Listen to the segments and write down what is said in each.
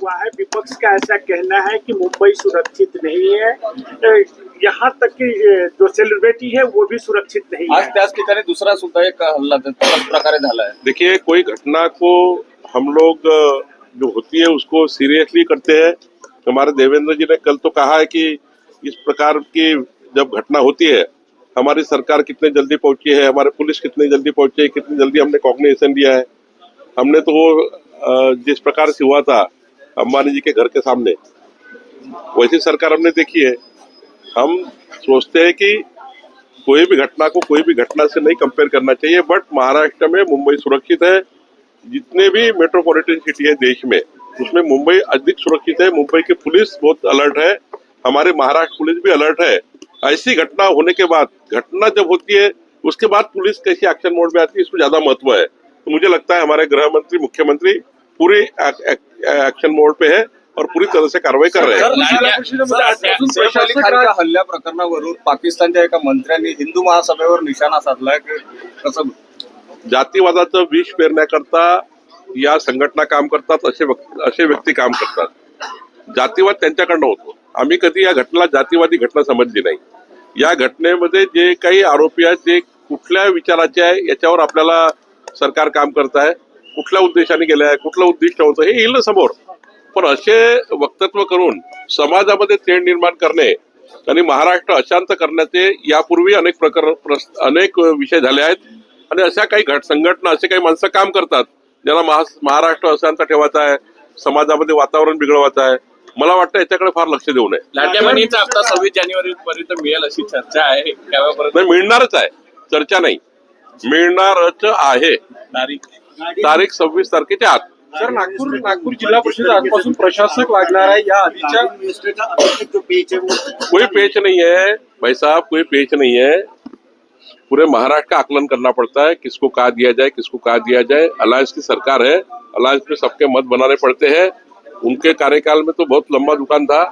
हुआ है। विपक्ष का ऐसा कहना है कि मुंबई सुरक्षित नहीं है, यहाँ तक कि जो सेलिब्रिटी है वो भी सुरक्षित नहीं है। आज त्याच ठिकाणी दुसरा सुद्धा एक हल्ला त्याच प्रकारे झाला है। देखिए, कोई घटना को हम लोग जो होती है उसको सीरियसली करते हैं। हमारे देवेंद्र जी ने कल तो कहा है कि इस प्रकार की जब घटना होती है हमारी सरकार कितने जल्दी पहुंची है, हमारे पुलिस कितनी जल्दी पहुंची है, कितनी जल्दी हमने कॉग्निशन लिया है। हमने तो वो जिस प्रकार से हुआ था अंबानी जी के घर के सामने, वैसी सरकार हमने देखी है। हम सोचते हैं कि कोई भी घटना को कोई भी घटना से नहीं कंपेयर करना चाहिए, बट महाराष्ट्र में मुंबई सुरक्षित है। जितने भी मेट्रोपॉलिटन सिटी है देश में उसमें मुंबई अधिक सुरक्षित है। मुंबई की पुलिस बहुत अलर्ट है, हमारे महाराष्ट्र पुलिस भी अलर्ट है। ऐसी घटना होने के बाद, घटना जब होती है उसके बाद पुलिस कैसी एक्शन मोड में आती है इसको ज्यादा महत्व है। तो मुझे लगता है हमारे गृह मंत्री, मुख्यमंत्री पूरे एक्शन मोड पे है और पूरी तरह से कारवाई कर रहे हैं। सैफ अली खानच्या हल्ल्या प्रकरणावरून पाकिस्तानच्या एका मंत्र्यांनी हिंदू महासभेवर निशाणा साधलाय। कसं जातीवादाचं विष पेरण्याकरता या संघटना काम करतात, असे व्यक्ती काम करतात। जातीवाद त्यांच्याकडनं होतो। आम्ही कधी या घटनेला जातीवादी घटना समजली नाही। या घटनेमध्ये जे काही आरोपी आहेत ते कुठल्या विचाराचे आहे याच्यावर आपल्याला सरकार काम करत आहे। कुठल्या उद्देशाने गेले आहे, कुठलं उद्दिष्ट होतं हे येईल समोर, पण असे वक्तव्य करून समाजामध्ये तेढ निर्माण करणे आणि महाराष्ट्र अशांत करण्याचे यापूर्वी अनेक विषय झाले आहेत। आणि अशा काही संघटना, असे काही माणसं काम करतात ज्यांना महाराष्ट्र अशांत ठेवायचा आहे, समाजामध्ये वातावरण बिघडवायचं आहे। मला वाटतं याच्याकडे फार लक्ष देऊ नये। लाडक्या हप्ता 26 जानेवारीपर्यंत मिळेल अशी चर्चा आहे, नाही मिळणारच आहे, चर्चा नाही, मिळणारच आहे। तारीख 26 तारखेच्या आत। सर, नागपूर जिल्हा परिषद आजपासून प्रशासक लागणार आहे। या आधीच्या कोई पेच नहीं है भाई साहब, कोई पेच नहीं है। पूरे महाराष्ट्र का आकलन करना पड़ता है, किसको कहा दिया जाए, किसको कहा दिया जाए। अलायंस की सरकार है, अलायंस में सबके मत बनाने पड़ते हैं। उनके कार्यकाल में तो बहुत लंबा दुकान था।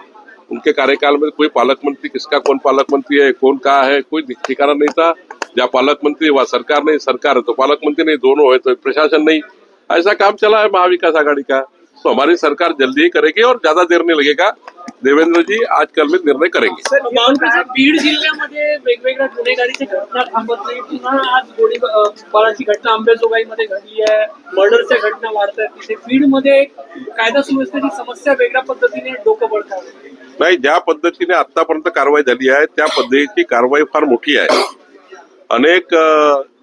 उनके कार्यकाल में कोई पालक मंत्री, किसका कौन पालक मंत्री है, कौन कहा है, कोई ठिकाना नहीं था। जहाँ पालक मंत्री वहाँ सरकार नहीं, सरकार है तो पालक मंत्री नहीं, दोनों है तो प्रशासन नहीं। ऐसा काम चला है महाविकास आघाड़ी का। तो हमारी सरकार जल्दी ही करेगी और ज्यादा देर नहीं लगेगा। देवेंद्र जी आजकल में निर्णय करेंगे। बीड जिल्ह्यामध्ये वेगवेगळ्या गुन्हेगारीच्या घटना थांबत नाही। पुन्हा आज गोळीबाराची घटना अंबेजोगाईमध्ये घडली आहे, मर्डरच्या घटना वाढत आहेत। तिथे बीडमध्ये कायदा सुव्यवस्थेची समस्या वेगळ्या पद्धतीने डोकं पडतात। नाही, ज्या पद्धतीने आतापर्यंत कारवाई झाली आहे त्या पद्धतीची कारवाई फार मोठी आहे। अनेक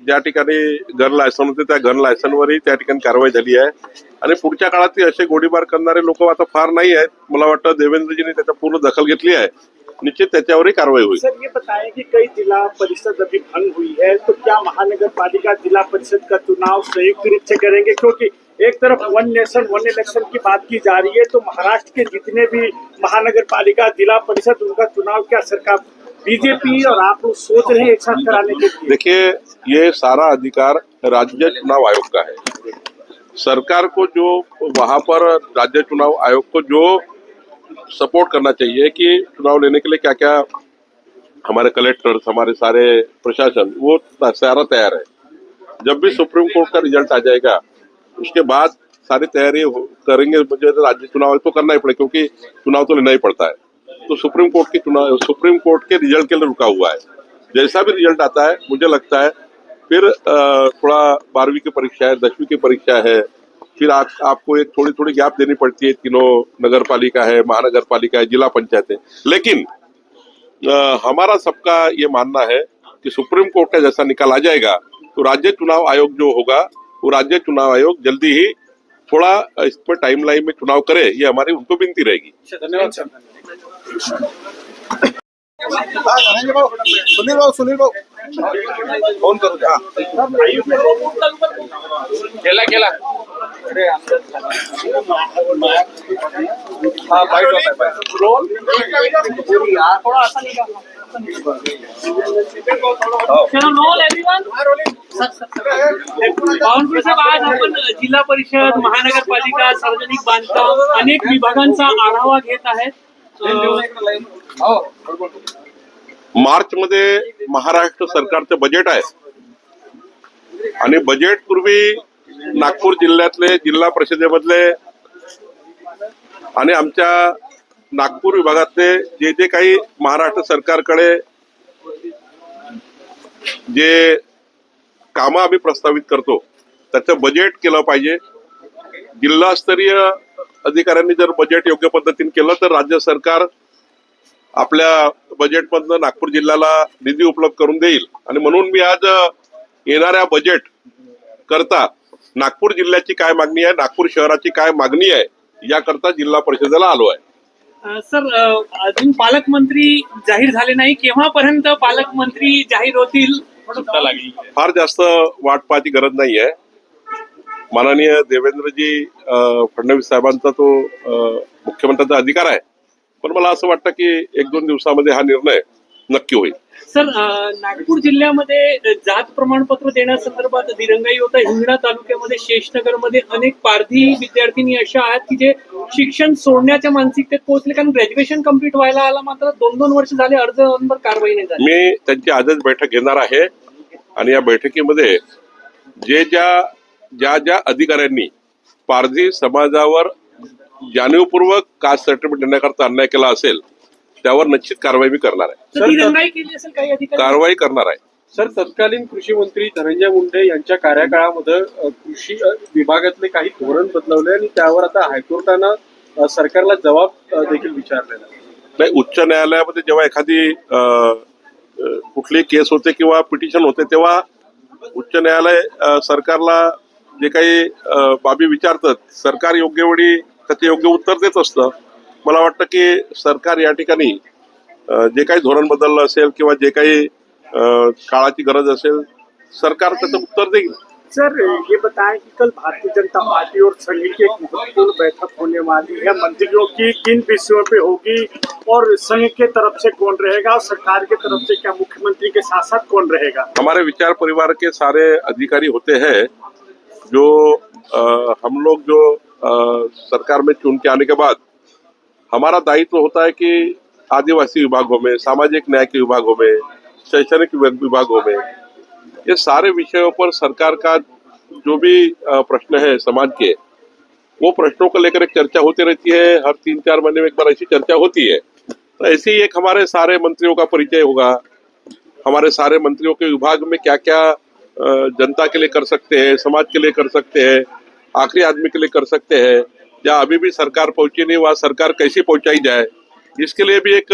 ज्या ठिकाणी गन लायसन होते त्या गन लायसनवरही त्या ठिकाणी कारवाई झाली आहे आणि पुढच्या काळात असे गोळीबार करणारे लोक आता फार नाही आहेत। मला वाटतं देवेंद्रजींनी त्याचा पूर्ण दखल घेतली आहे, निश्चित त्याच्यावरही कारवाई होईल। सर, ये बताएं कि कई जिला परिषद अभी भंग हुई है, तो क्या महानगर पालिका जिला परिषद का चुनाव संयुक्त रूप से करेंगे? क्योंकि एक तरफ वन नेशन वन इलेक्शन की बात की जा रही है, तो महाराष्ट्र के जितने भी महानगर पालिका जिला परिषद उनका चुनाव क्या सरकार, बीजेपी और आप लोग सोच रहे हैं एक साथ कराने के लिए? देखिए, ये सारा अधिकार राज्य चुनाव आयोग का है। सरकार को जो वहां पर राज्य चुनाव आयोग को जो सपोर्ट करना चाहिए कि चुनाव लेने के लिए क्या क्या हमारे कलेक्टर्स, हमारे सारे प्रशासन, वो सारा तैयार है। जब भी सुप्रीम कोर्ट का रिजल्ट आ जाएगा उसके बाद सारी तैयारी करेंगे। मुझे राज्य चुनाव तो करना ही पड़ेगा क्योंकि चुनाव तो लेना ही पड़ता है। तो सुप्रीम कोर्ट के रिजल्ट के लिए रुका हुआ है। जैसा भी रिजल्ट आता है मुझे लगता है फिर थोड़ा 12वीं की परीक्षा है, 10वीं की परीक्षा है, फिर आपको एक थोड़ी गैप देनी पड़ती है। तीनों नगर पालिका है, महानगर पालिका है, जिला पंचायत है। लेकिन हमारा सबका ये मानना है कि सुप्रीम कोर्ट का जैसा निकाल आ जाएगा तो राज्य चुनाव आयोग जो होगा वो राज्य चुनाव आयोग जल्दी ही थोड़ा इस पर टाइमलाइन में चुनाव करे, ये हमारी उनको विनती रहेगी। धन्यवाद सर। सुनील भाऊ फोन करू द्या। केला हा, बाईट रोल आज आपण जिल्हा परिषद, महानगरपालिका, सार्वजनिक बांधकाम अनेक विभागांचा आढावा घेत आहेत। मार्च मध्ये महाराष्ट्र सरकारचं बजेट आहे आणि बजेट पूर्वी नागपूर जिल्ह्यातले जिल्हा परिषदेमधले आणि आमच्या नागपूर विभागातले जे जे काही महाराष्ट्र सरकारकडे जे कामं आम्ही प्रस्तावित करतो त्याचं बजेट केलं पाहिजे. जिल्हास्तरीय अधिकाऱ्यांनी जर बजेट योग्य पद्धतीने केलं तर राज्य सरकार आपल्या बजेटमधनं नागपूर जिल्ह्याला निधी उपलब्ध करून देईल. आणि म्हणून मी आज येणाऱ्या बजेट करता नागपूर जिल्ह्याची काय मागणी आहे, नागपूर शहराची काय मागणी आहे याकरता जिल्हा परिषदेला आलो आहे. सर, अजून पालकमंत्री जाहीर झाले नाही, केव्हापर्यंत पालकमंत्री जाहीर होतील? फार जास्त वाट पाहण्याची गरज नाही आहे. माननीय देवेंद्रजी फडणवीस साहेबांचा तो मुख्यमंत्र्यांचा अधिकार आहे, पण मला असं वाटतं की 1-2 दिवसामध्ये हा निर्णय नक्की होईल. सर, नागपूर जिल्ह्यामध्ये जात प्रमाणपत्र देण्यासंदर्भात दिरंगाई होत आहे. हिंगणा तालुक्यामध्ये शेषनगरमध्ये अनेक पारधी विद्यार्थिनी अशा आहेत की जे शिक्षण सोडण्याच्या मानसिकतेत पोहोचले, कारण ग्रॅज्युएशन कम्प्लीट व्हायला आला मात्र 2-2 वर्ष झाले अर्जावर कारवाई नाही झाली. मी त्यांची आजच बैठक घेणार आहे आणि या बैठकीमध्ये ज्या अधिकाऱ्यांनी पारधी समाजावर जाणीवपूर्वक कास्ट सर्टिफिकेट देण्याकरता अन्याय केला असेल त्यावर निश्चित कारवाई मी करणार आहे. तर दिरंगाई केली असेल काही अधिकारी? कारवाई करणार आहे. सर, तत्कालीन कृषी मंत्री धनंजय मुंडे यांच्या कार्यकाळामध्ये कृषी विभागातले काही धोरण बदलवले आणि त्यावर आता हायकोर्टानं सरकारला जबाब देखील विचारलेला आहे. नाही, उच्च न्यायालयामध्ये जेव्हा एखादी कुठली केस होते किंवा पिटिशन होते तेव्हा उच्च न्यायालय सरकारला जे काही बाबी विचारतात सरकार योग्य वेळी त्याचे योग्य उत्तर देत असतं. मला वाटतं की सरकार या ठिकाणी जे काही धोरण बदललं असेल किंवा जे काही काळाची गरज असेल सरकार त्याचं उत्तर देईल. सर, ये बताएं कि कल भारतीय जनता पार्टी और संघ की एक महत्वपूर्ण बैठक होने वाली है. मंत्रियों की किन विषयों पे होगी और संघ के तरफ से कौन रहेगा और सरकार के तरफ से क्या मुख्यमंत्री के साथ साथ कौन रहेगा? हमारे विचार परिवार के सारे अधिकारी होते हैं जो हम लोग जो सरकार में चुन के आने के बाद हमारा दायित्व होता है कि आदिवासी विभागों में, सामाजिक न्याय के विभागों में, शैक्षणिक विभागों में ये सारे विषयों पर सरकार का जो भी प्रश्न है समाज के, वो प्रश्नों को लेकर एक चर्चा होती रहती है. हर 3-4 महीने में एक बार ऐसी चर्चा होती है. तो ऐसे ही एक हमारे सारे मंत्रियों का परिचय होगा. हमारे सारे मंत्रियों के विभाग में क्या क्या जनता के लिए कर सकते हैं, समाज के लिए कर सकते हैं, आखिरी आदमी के लिए कर सकते हैं, या अभी भी सरकार पहुंची नहीं वहाँ सरकार कैसी पहुंचाई जाए, इसके लिए भी एक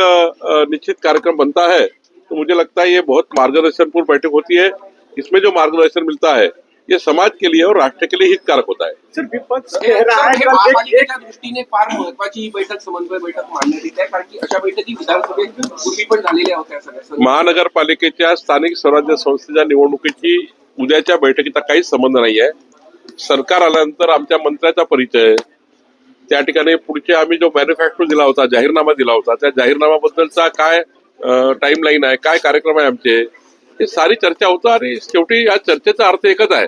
निश्चित कार्यक्रम बनता है. तो मुझे लगता है ये बहुत मार्गदर्शनपूर्ण बैठक होती है. इसमें जो मार्गदर्शन मिलता है ये समाज के लिए और राष्ट्र के लिए हितकारक होता है. सर, विपक्ष कह रहा है कल महापालिकेच्या दृष्टीने फार महत्वाची ही बैठक, समन्वय बैठक मांडण्यात येत आहे, कारण की अशा बैठकी विधानसभेत पूर्वी पण झालेल्या होत्या सगळ्या. महानगरपालिकेच्या स्थानिक स्वराज्य संस्थेच्या निवडणुकीची उद्याच्या बैठकीचा काहीच संबंध नाही आहे. सरकार आल्यानंतर आमच्या मंत्र्याचा परिचय, त्या ठिकाणी पुढचे आम्ही जो मॅनिफेस्टो दिला होता, जाहीरनामा दिला होता, त्या जाहीरनामाबद्दलचा काय टाइमलाईन आहे, काय कार्यक्रम आहे आमचे, हे सारी चर्चा होतं. आणि शेवटी या चर्चेचा अर्थ एकच आहे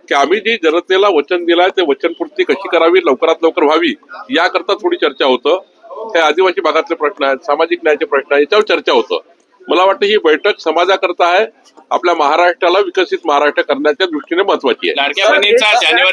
की आम्ही जी जनतेला वचन दिलाय ते वचनपूर्ती कशी करावी, लवकरात लवकर व्हावी याकरता थोडी चर्चा होतं. हे आदिवासी भागातले प्रश्न आहेत, सामाजिक न्यायाचे प्रश्न आहेत, याच्यावर चर्चा होतं. मला वाटतं ही बैठक समाजाकरता आहे, आपल्या महाराष्ट्राला विकसित महाराष्ट्र करण्याच्या दृष्टीने महत्वाची आहे. लाडक्या बहिणीचा जानेवारी